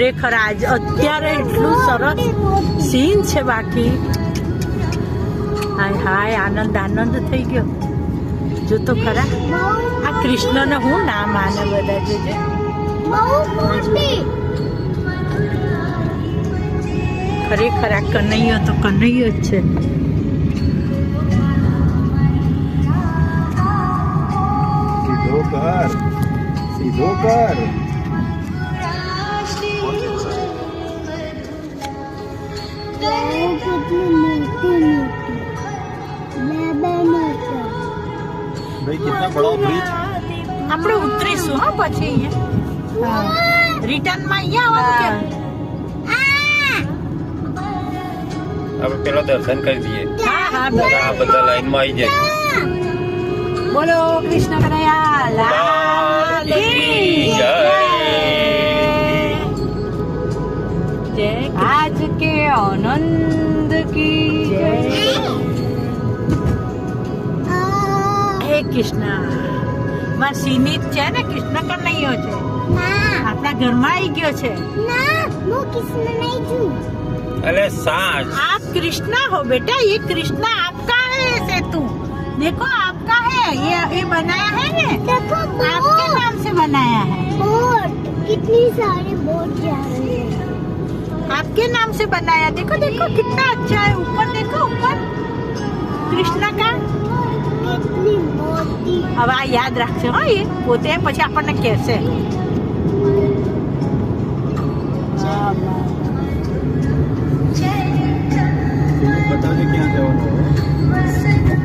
ખરેખર આજ અત્યારે એટલું સરસ સીન છે. બાકી હાય હાય આનંદ આનંદ થઈ ગયો. જો તો ખરા આ કૃષ્ણને હું નામ આને બધા જોજે. ખરેખર આ કનૈયો તો કનૈયો જ છે. સીધો કર, સીધો કર. भाई कितना बड़ा ब्रिज. આપણે ઉતરીશું હા પછી અહીંયા રિટર્ન માં અહીંયા આવવાનું કે अब पहला दर्शन कर दिए. હા હા આ બધા લાઈન માં આવી જાય. બોલો કૃષ્ણ કનૈયા લાલ કી જય. જય આજ કે આનંદ કી જય. હે કૃષ્ણ માં સીમિત છે ને કૃષ્ણ કનૈયો છે. આપણા ઘરમાં આવી ગયો છે. अरे साँच. आप कृष्णा हो बेटा. ये कृष्णा आपका है सेतु. देखो आपका है. ये बनाया है ने देखो आपके नाम से बनाया है. बोट कितनी सारी बोट जा रही है. आपके नाम से बनाया. देखो देखो कितना अच्छा है. ऊपर देखो ऊपर कृष्णा का कितनी मोटी. अब आ याद रखशो हाँ. ये पोते પછી આપણને કહેશે. बताओ क्या जवाब.